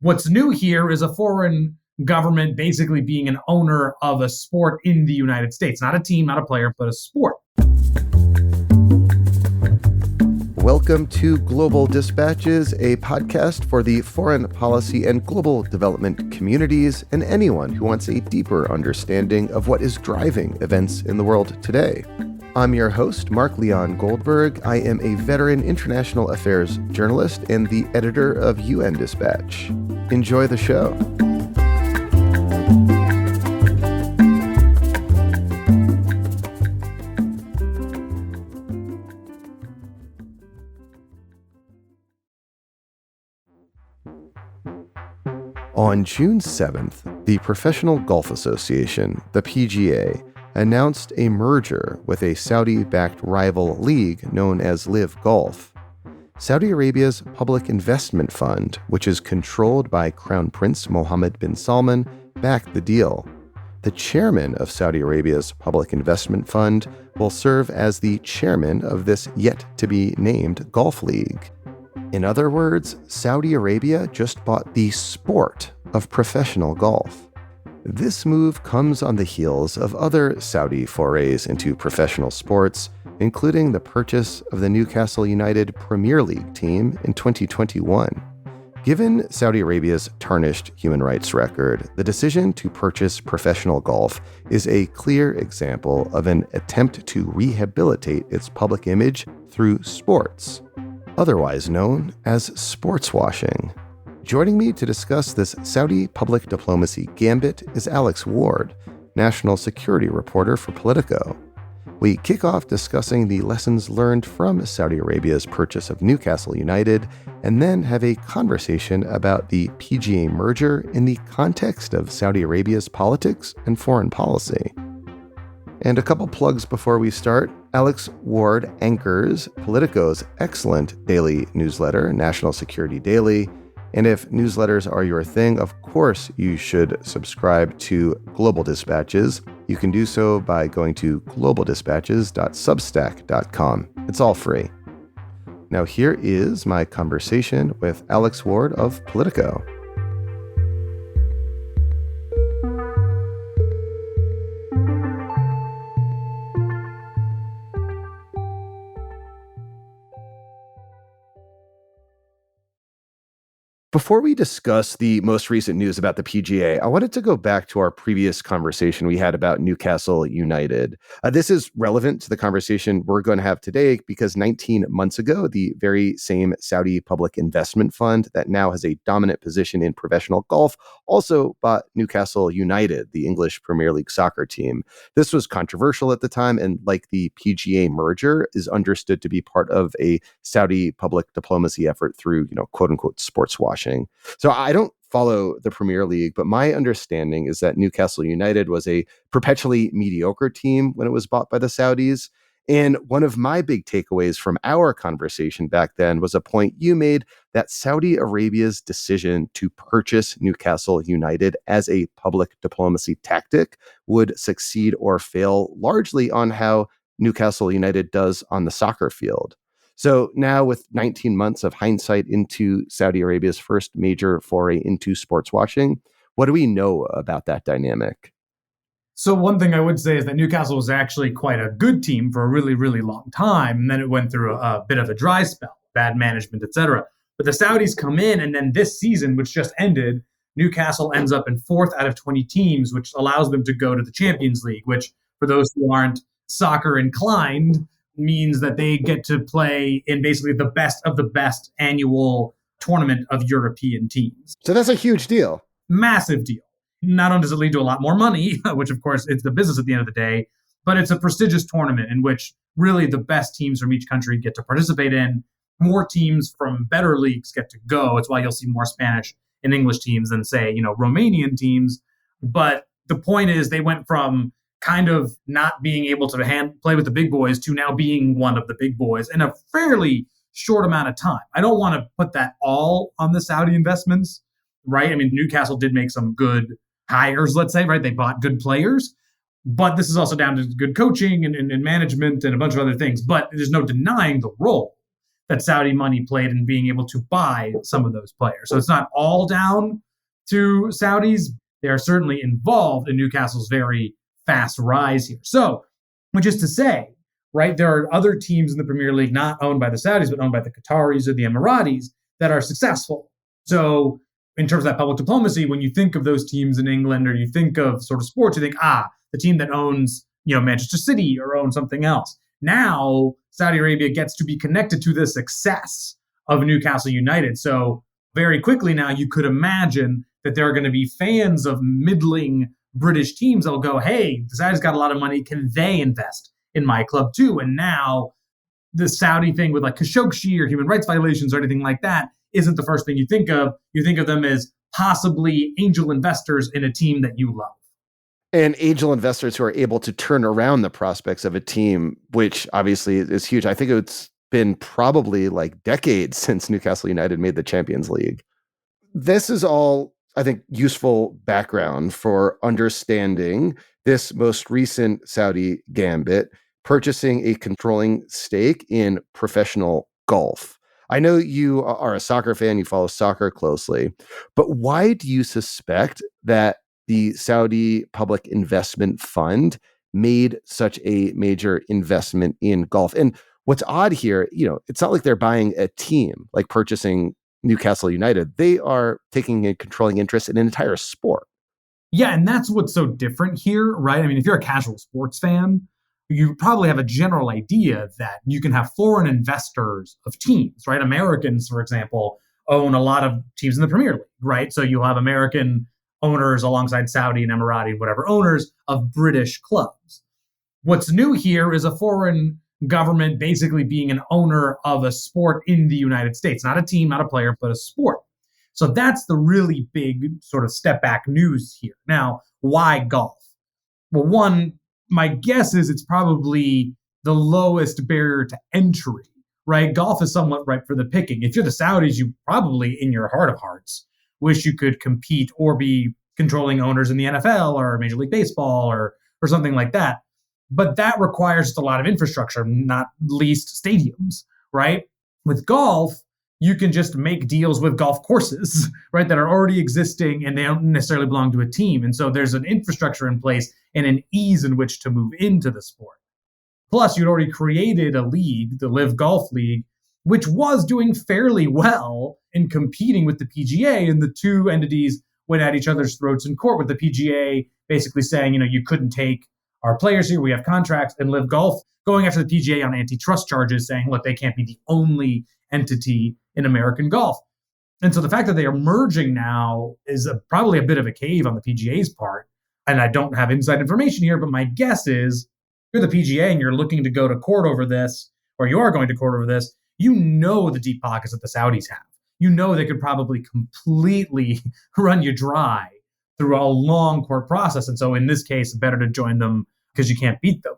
What's new here is a foreign government basically being an owner of a sport in the United States. Not a team, not a player, but a sport. Welcome to Global Dispatches, a podcast for the foreign policy and global development communities and anyone who wants a deeper understanding of what is driving events in the world today. I'm your host, Mark Leon Goldberg. I am a veteran international affairs journalist and the editor of UN Dispatch. Enjoy the show. On June 7th, the Professional Golf Association, the PGA, announced a merger with a Saudi-backed rival league known as LIV Golf. Saudi Arabia's public investment fund, which is controlled by Crown Prince Mohammad bin Salman, backed the deal. The chairman of Saudi Arabia's public investment fund will serve as the chairman of this yet-to-be-named golf league. In other words, Saudi Arabia just bought the sport of professional golf. This move comes on the heels of other Saudi forays into professional sports, including the purchase of the Newcastle United Premier League team in 2021. Given Saudi Arabia's tarnished human rights record, the decision to purchase professional golf is a clear example of an attempt to rehabilitate its public image through sports, otherwise known as sportswashing. Joining me to discuss this Saudi public diplomacy gambit is Alex Ward, national security reporter for Politico. We kick off discussing the lessons learned from Saudi Arabia's purchase of Newcastle United, and then have a conversation about the PGA merger in the context of Saudi Arabia's politics and foreign policy. And a couple plugs before we start. Alex Ward anchors Politico's excellent daily newsletter, National Security Daily. And if newsletters are your thing, of course you should subscribe to Global Dispatches. You can do so by going to globaldispatches.substack.com. It's all free. Now here is my conversation with Alex Ward of Politico. Before we discuss the most recent news about the PGA, I wanted to go back to our previous conversation we had about Newcastle United. This is relevant to the conversation we're going to have today because 19 months ago, the very same Saudi public investment fund that now has a dominant position in professional golf also bought Newcastle United, the English Premier League soccer team. This was controversial at the time, and like the PGA merger, is understood to be part of a Saudi public diplomacy effort through, quote unquote, sports washing. So I don't follow the Premier League, but my understanding is that Newcastle United was a perpetually mediocre team when it was bought by the Saudis. And one of my big takeaways from our conversation back then was a point you made that Saudi Arabia's decision to purchase Newcastle United as a public diplomacy tactic would succeed or fail largely on how Newcastle United does on the soccer field. So now with 19 months of hindsight into Saudi Arabia's first major foray into sports washing, what do we know about that dynamic? So one thing I would say is that Newcastle was actually quite a good team for a really, really long time. And then it went through a bit of a dry spell, bad management, etc. But the Saudis come in, and then this season, which just ended, Newcastle ends up in 4th out of 20 teams, which allows them to go to the Champions League, which for those who aren't soccer inclined, means that they get to play in basically the best of the best annual tournament of European teams. So that's a huge deal. Massive deal. Not only does it lead to a lot more money, which of course it's the business at the end of the day, but it's a prestigious tournament in which really the best teams from each country get to participate in. More teams from better leagues get to go. It's why you'll see more Spanish and English teams than, say, Romanian teams. But the point is they went from kind of not being able to play with the big boys to now being one of the big boys in a fairly short amount of time. I don't want to put that all on the Saudi investments, right? I mean, Newcastle did make some good hires, let's say, right? They bought good players, but this is also down to good coaching and management and a bunch of other things. But there's no denying the role that Saudi money played in being able to buy some of those players. So it's not all down to Saudis. They are certainly involved in Newcastle's very fast rise here. So, which is to say, right, there are other teams in the Premier League not owned by the Saudis, but owned by the Qataris or the Emiratis that are successful. So in terms of that public diplomacy, when you think of those teams in England or you think of sort of sports, you think, the team that owns, Manchester City or owns something else. Now, Saudi Arabia gets to be connected to the success of Newcastle United. So very quickly now, you could imagine that there are going to be fans of middling British teams that will go, hey, the Saudis got a lot of money. Can they invest in my club too? And now the Saudi thing with like Khashoggi or human rights violations or anything like that isn't the first thing you think of. You think of them as possibly angel investors in a team that you love. And angel investors who are able to turn around the prospects of a team, which obviously is huge. I think it's been probably like decades since Newcastle United made the Champions League. This is all, I think, useful background for understanding this most recent Saudi gambit, purchasing a controlling stake in professional golf. I know you are a soccer fan, you follow soccer closely, but why do you suspect that the Saudi Public Investment Fund made such a major investment in golf? And what's odd here, it's not like they're buying a team, like purchasing Newcastle United. They are taking a controlling interest in an entire sport. Yeah, and that's what's so different here, right? I mean, if you're a casual sports fan, you probably have a general idea that you can have foreign investors of teams, right? Americans, for example, own a lot of teams in the Premier League, right? So you'll have American owners alongside Saudi and Emirati and whatever owners of British clubs. What's new here is a foreign government basically being an owner of a sport in the United States, not a team, not a player, but a sport. So that's the really big sort of step back news here. Now, why golf? Well, one, my guess is it's probably the lowest barrier to entry, right? Golf is somewhat ripe for the picking. If you're the Saudis, you probably, in your heart of hearts, wish you could compete or be controlling owners in the NFL or Major League Baseball or something like that. But that requires just a lot of infrastructure, not least stadiums, right? With golf, you can just make deals with golf courses, right, that are already existing and they don't necessarily belong to a team. And so there's an infrastructure in place and an ease in which to move into the sport. Plus, you'd already created a league, the LIV Golf League, which was doing fairly well in competing with the PGA, and the two entities went at each other's throats in court, with the PGA basically saying, you couldn't take our players here, we have contracts, and LIV Golf going after the PGA on antitrust charges, saying, look, they can't be the only entity in American golf. And so the fact that they are merging now is probably a bit of a cave on the PGA's part. And I don't have inside information here, but my guess is you're the PGA and you're looking to go to court over this, or you are going to court over this, the deep pockets that the Saudis have. They could probably completely run you dry through a long court process. And so in this case, better to join them because you can't beat them.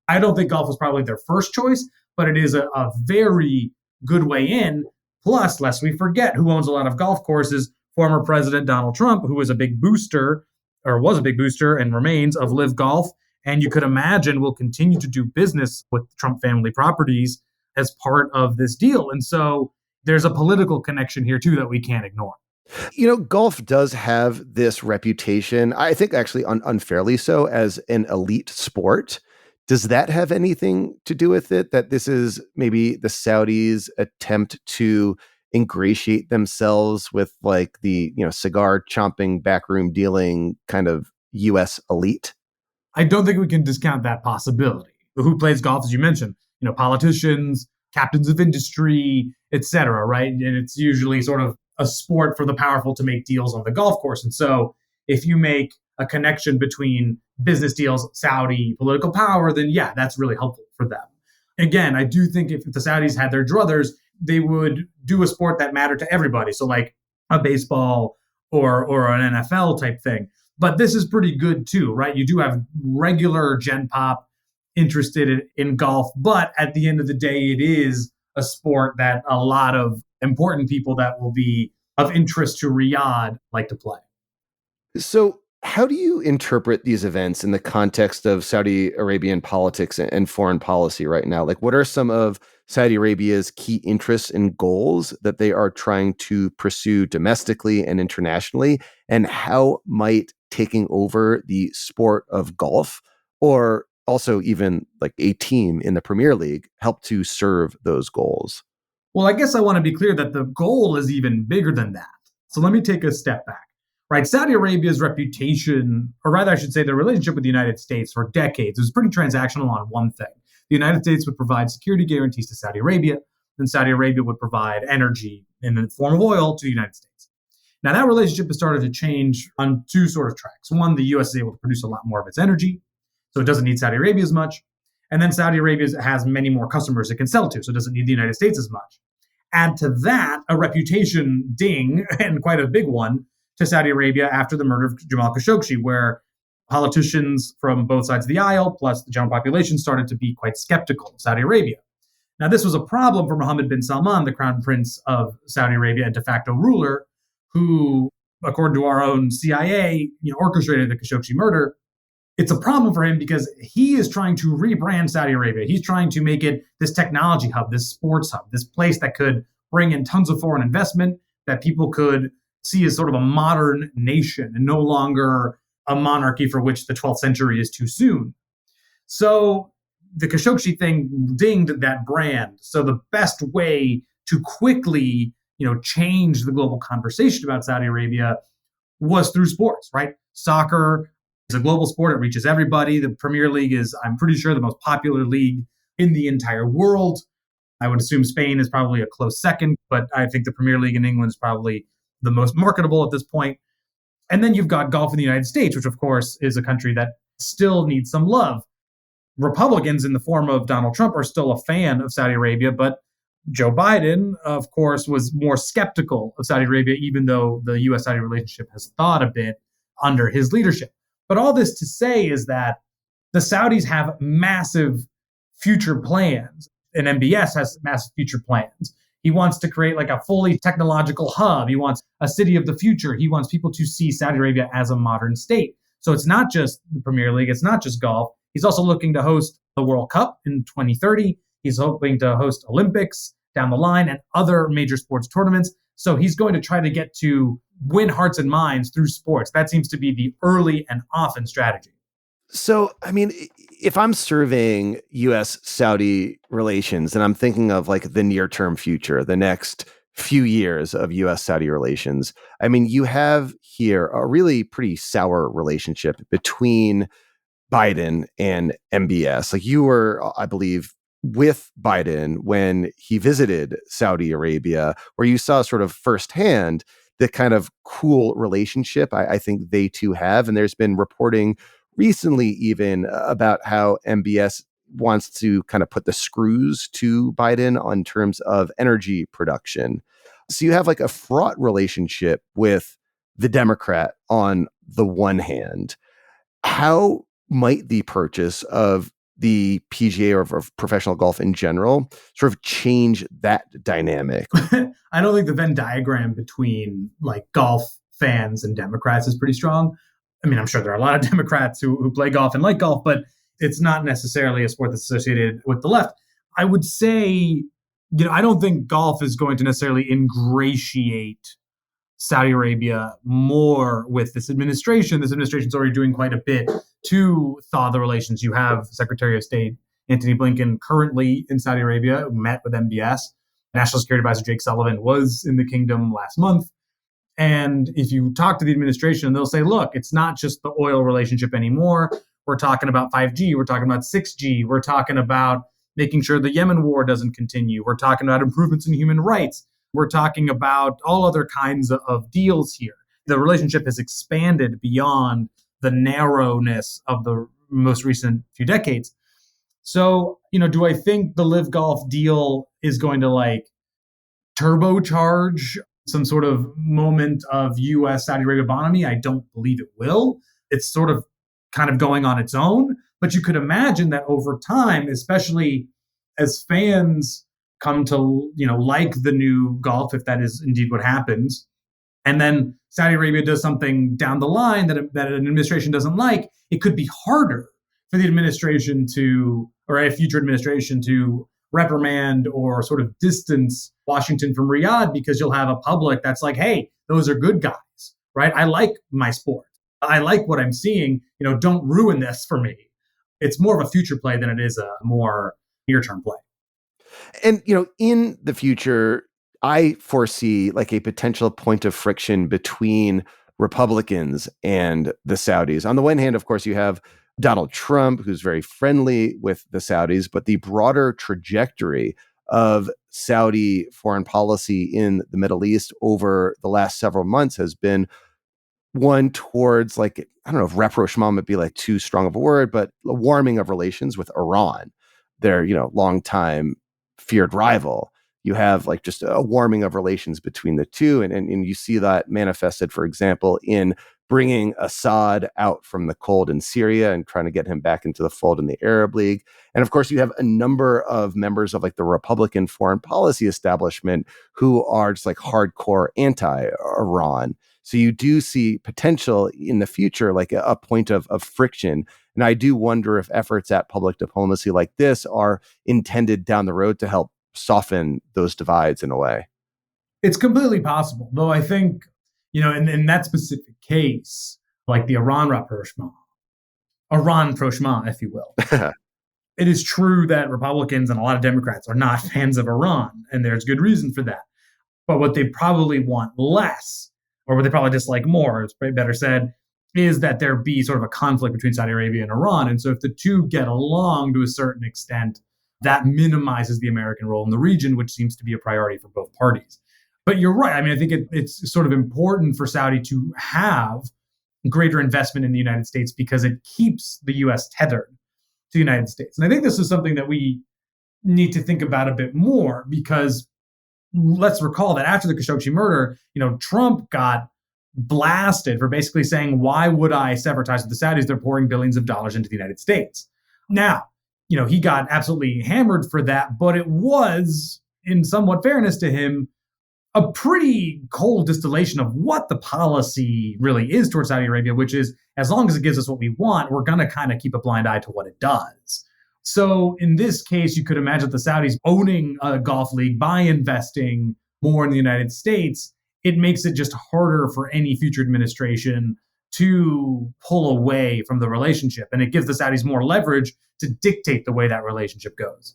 I don't think golf was probably their first choice, but it is a very good way in. Plus, lest we forget who owns a lot of golf courses, former President Donald Trump, who was a big booster, or was a big booster and remains, of LIV Golf. And you could imagine will continue to do business with Trump family properties as part of this deal. And so there's a political connection here, too, that we can't ignore. Golf does have this reputation, I think actually unfairly so, as an elite sport. Does that have anything to do with it, that this is maybe the Saudis' attempt to ingratiate themselves with like the, cigar chomping, backroom dealing kind of U.S. elite? I don't think we can discount that possibility. Who plays golf, as you mentioned? Politicians, captains of industry, etc., right? And it's usually sort of a sport for the powerful to make deals on the golf course. And so if you make a connection between business deals, Saudi, political power, then yeah, that's really helpful for them. Again, I do think if the Saudis had their druthers, they would do a sport that mattered to everybody. So like a baseball or an NFL type thing. But this is pretty good too, right? You do have regular Gen Pop interested in golf, but at the end of the day, it is a sport that a lot of important people that will be of interest to Riyadh like to play. So How do you interpret these events in the context of Saudi Arabian politics and foreign policy right now? Like, what are some of Saudi Arabia's key interests and goals that they are trying to pursue domestically and internationally? And how might taking over the sport of golf, or also even like a team in the Premier League, help to serve those goals? Well, I guess I want to be clear that the goal is even bigger than that. So let me take a step back. Right, Saudi Arabia's reputation, or rather I should say their relationship with the United States for decades, was pretty transactional on one thing. The United States would provide security guarantees to Saudi Arabia, and Saudi Arabia would provide energy in the form of oil to the United States. Now that relationship has started to change on two sort of tracks. One, the US is able to produce a lot more of its energy, so it doesn't need Saudi Arabia as much. And then Saudi Arabia has many more customers it can sell to, so it doesn't need the United States as much. Add to that a reputation ding, and quite a big one, to Saudi Arabia after the murder of Jamal Khashoggi, where politicians from both sides of the aisle, plus the general population, started to be quite skeptical of Saudi Arabia. Now, this was a problem for Mohammed bin Salman, the crown prince of Saudi Arabia and de facto ruler, who, according to our own CIA, orchestrated the Khashoggi murder. It's a problem for him because he is trying to rebrand Saudi Arabia. He's trying to make it this technology hub, this sports hub, this place that could bring in tons of foreign investment, that people could see as sort of a modern nation and no longer a monarchy for which the 12th century is too soon. So the Khashoggi thing dinged that brand. So the best way to quickly, change the global conversation about Saudi Arabia was through sports, right? Soccer is a global sport. It reaches everybody. The Premier League is, I'm pretty sure, the most popular league in the entire world. I would assume Spain is probably a close second, but I think the Premier League in England is probably the most marketable at this point. And then you've got golf in the United States, which of course is a country that still needs some love. Republicans in the form of Donald Trump are still a fan of Saudi Arabia, but Joe Biden, of course, was more skeptical of Saudi Arabia, even though the U.S.-Saudi relationship has thawed a bit under his leadership. But all this to say is that the Saudis have massive future plans, and MBS has massive future plans. He wants to create like a fully technological hub. He wants a city of the future. He wants people to see Saudi Arabia as a modern state. So it's not just the Premier League. It's not just golf. He's also looking to host the World Cup in 2030. He's hoping to host Olympics down the line and other major sports tournaments. So he's going to try to get to win hearts and minds through sports. That seems to be the early and often strategy. So, I mean, if I'm surveying U.S.-Saudi relations and I'm thinking of like the near-term future, the next few years of U.S.-Saudi relations, I mean, you have here a really pretty sour relationship between Biden and MBS. Like you were, I believe, with Biden when he visited Saudi Arabia, where you saw sort of firsthand the kind of cool relationship I think they two have. And there's been reporting recently even about how MBS wants to kind of put the screws to Biden on terms of energy production. So you have like a fraught relationship with the Democrat on the one hand. How might the purchase of the PGA or of professional golf in general sort of change that dynamic? I don't think the Venn diagram between like golf fans and Democrats is pretty strong. I mean, I'm sure there are a lot of Democrats who play golf and like golf, but it's not necessarily a sport that's associated with the left. I would say, I don't think golf is going to necessarily ingratiate Saudi Arabia more with this administration. This administration's already doing quite a bit to thaw the relations. You have Secretary of State Antony Blinken currently in Saudi Arabia, who met with MBS. National Security Advisor Jake Sullivan was in the kingdom last month. And if you talk to the administration, they'll say, look, it's not just the oil relationship anymore. We're talking about 5G. We're talking about 6G. We're talking about making sure the Yemen war doesn't continue. We're talking about improvements in human rights. We're talking about all other kinds of deals here. The relationship has expanded beyond the narrowness of the most recent few decades. So, do I think the LIV Golf deal is going to like turbocharge some sort of moment of U.S. Saudi Arabia bonhomie? I don't believe it will. It's sort of kind of going on its own. But you could imagine that over time, especially as fans come to, like the new golf, if that is indeed what happens, and then Saudi Arabia does something down the line that an administration doesn't like, it could be harder for the administration to, or a future administration to reprimand or sort of distance Washington from Riyadh, because you'll have a public that's like, hey, those are good guys, right? I like my sport. I like what I'm seeing. Don't ruin this for me. It's more of a future play than it is a more near-term play. And, in the future, I foresee like a potential point of friction between Republicans and the Saudis. On the one hand, of course, you have Donald Trump, who's very friendly with the Saudis, but the broader trajectory of Saudi foreign policy in the Middle East over the last several months has been one towards, like, I don't know if rapprochement might be like too strong of a word, but a warming of relations with Iran, their, longtime feared rival. You have like just a warming of relations between the two. And you see that manifested, for example, in bringing Assad out from the cold in Syria and trying to get him back into the fold in the Arab League. And of course, you have a number of members of like the Republican foreign policy establishment who are just like hardcore anti-Iran. So you do see potential in the future, like a point of friction. And I do wonder if efforts at public diplomacy like this are intended down the road to help soften those divides in a way. It's completely possible, though I think, in that specific case, like the Iran rapprochement, if you will, it is true that Republicans and a lot of Democrats are not fans of Iran, and there's good reason for that. But what they probably want less, or what they probably dislike more, it's better said, is that there be sort of a conflict between Saudi Arabia and Iran. And so if the two get along to a certain extent, that minimizes the American role in the region, which seems to be a priority for both parties. But you're right. I mean, I think it's sort of important for Saudi to have greater investment in the United States because it keeps the U.S. tethered to the United States. And I think this is something that we need to think about a bit more, because let's recall that after the Khashoggi murder, Trump got blasted for basically saying, why would I sever ties with the Saudis? They're pouring billions of dollars into the United States. Now, he got absolutely hammered for that, but it was, in somewhat fairness to him, a pretty cold distillation of what the policy really is towards Saudi Arabia, which is, as long as it gives us what we want, we're going to kind of keep a blind eye to what it does. So in this case, you could imagine the Saudis owning a golf league by investing more in the United States. It makes it just harder for any future administration to pull away from the relationship. And it gives the Saudis more leverage to dictate the way that relationship goes.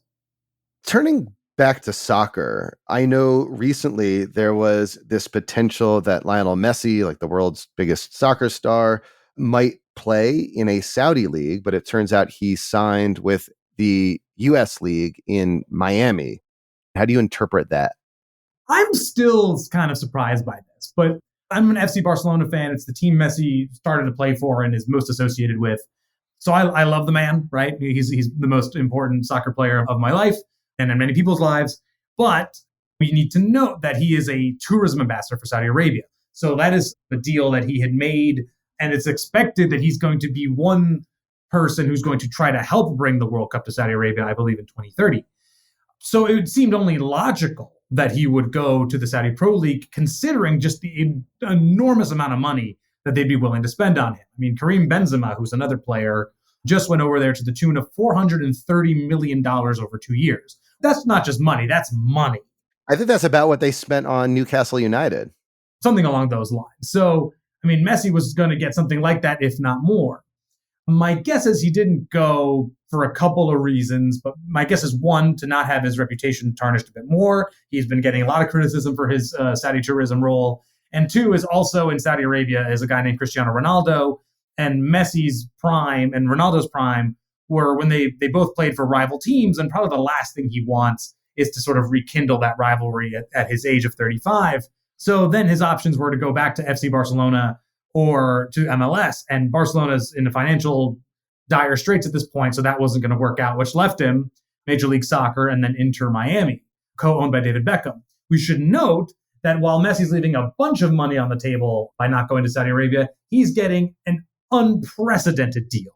Turning back to soccer, I know recently there was this potential that Lionel Messi, like the world's biggest soccer star, might play in a Saudi league, but it turns out he signed with the US league in Miami. How do you interpret that? I'm still kind of surprised by this, but I'm an FC Barcelona fan. It's the team Messi started to play for and is most associated with. So I love the man, right? He's the most important soccer player of my life and in many people's lives. But we need to note that he is a tourism ambassador for Saudi Arabia. So that is a deal that he had made, and it's expected that he's going to be one person who's going to try to help bring the World Cup to Saudi Arabia, I believe, in 2030. So it seemed only logical that he would go to the Saudi Pro League, considering just the enormous amount of money that they'd be willing to spend on him. I mean, Karim Benzema, who's another player, just went over there to the tune of $430 million over 2 years. That's not just money, that's money. I think that's about what they spent on Newcastle United. Something along those lines. So, I mean, Messi was going to get something like that, if not more. My guess is he didn't go for a couple of reasons, but my guess is, one, to not have his reputation tarnished a bit more. He's been getting a lot of criticism for his Saudi tourism role. And two is also in Saudi Arabia is a guy named Cristiano Ronaldo, and Messi's prime and Ronaldo's prime were when they both played for rival teams. And probably the last thing he wants is to sort of rekindle that rivalry at his age of 35. So then his options were to go back to FC Barcelona or to MLS, and Barcelona's in the financial dire straits at this point, so that wasn't going to work out, which left him Major League Soccer and then Inter Miami, co-owned by David Beckham. We should note that while Messi's leaving a bunch of money on the table by not going to Saudi Arabia, he's getting an unprecedented deal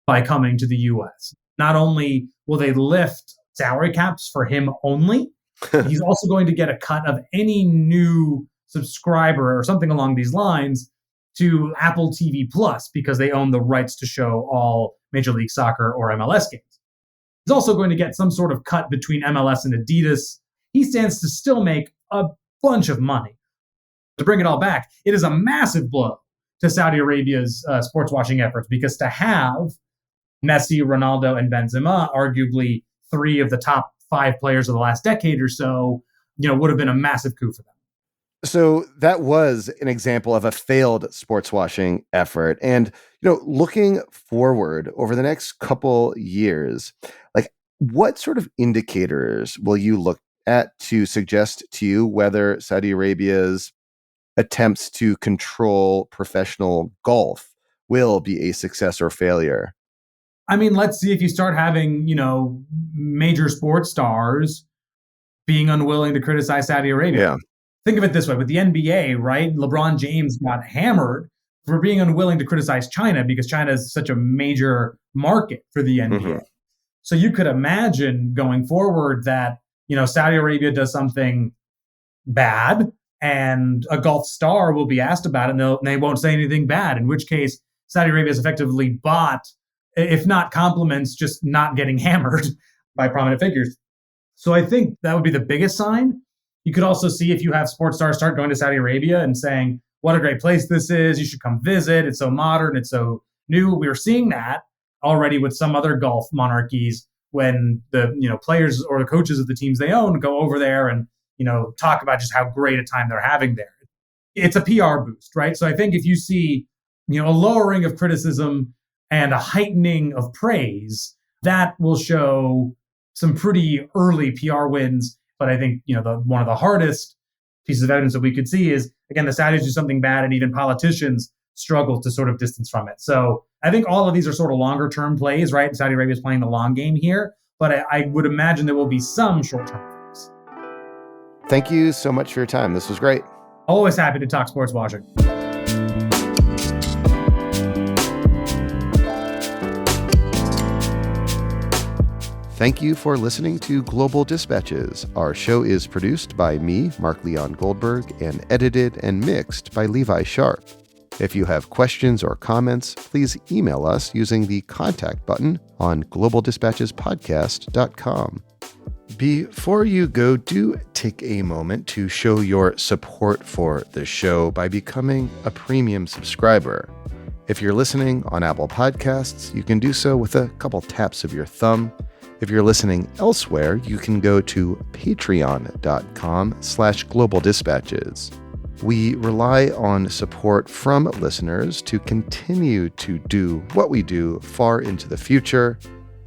by coming to the U.S. Not only will they lift salary caps for him only, he's also going to get a cut of any new subscriber or something along these lines to Apple TV Plus because they own the rights to show all Major League Soccer or MLS games. He's also going to get some sort of cut between MLS and Adidas. He stands to still make a bunch of money. To bring it all back, it is a massive blow to Saudi Arabia's sports washing efforts, because to have Messi, Ronaldo, and Benzema, arguably 3 of the top 5 players of the last decade or so, would have been a massive coup for them. So that was an example of a failed sports washing effort. And, looking forward over the next couple years, like, what sort of indicators will you look at to suggest to you whether Saudi Arabia's attempts to control professional golf will be a success or failure? I mean, let's see if you start having, major sports stars being unwilling to criticize Saudi Arabia. Yeah. Think of it this way. With the NBA, right? LeBron James got hammered for being unwilling to criticize China because China is such a major market for the NBA. Mm-hmm. So you could imagine going forward that, Saudi Arabia does something bad and a golf star will be asked about it and they won't say anything bad, in which case Saudi Arabia has effectively bought, if not compliments, just not getting hammered by prominent figures. So I think that would be the biggest sign. You could also see if you have sports stars start going to Saudi Arabia and saying, what a great place this is. You should come visit. It's so modern. It's so new. We were seeing that already with some other golf monarchies when the players or the coaches of the teams they own go over there and talk about just how great a time they're having there. It's a PR boost, right? So I think if you see a lowering of criticism and a heightening of praise, that will show some pretty early PR wins. But I think, one of the hardest pieces of evidence that we could see is, again, the Saudis do something bad and even politicians struggle to sort of distance from it. So I think all of these are sort of longer term plays, right? Saudi Arabia is playing the long game here, but I would imagine there will be some short term things. Thank you so much for your time. This was great. Always happy to talk sports washing. Thank you for listening to Global Dispatches. Our show is produced by me, Mark Leon Goldberg, and edited and mixed by Levi Sharp. If you have questions or comments, please email us using the contact button on globaldispatchespodcast.com. Before you go, do take a moment to show your support for the show by becoming a premium subscriber. If you're listening on Apple Podcasts, you can do so with a couple taps of your thumb. If you're listening elsewhere, you can go to patreon.com/globaldispatches. We rely on support from listeners to continue to do what we do far into the future,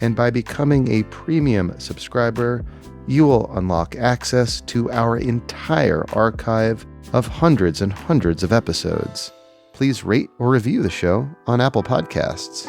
and by becoming a premium subscriber, you will unlock access to our entire archive of hundreds and hundreds of episodes. Please rate or review the show on Apple Podcasts.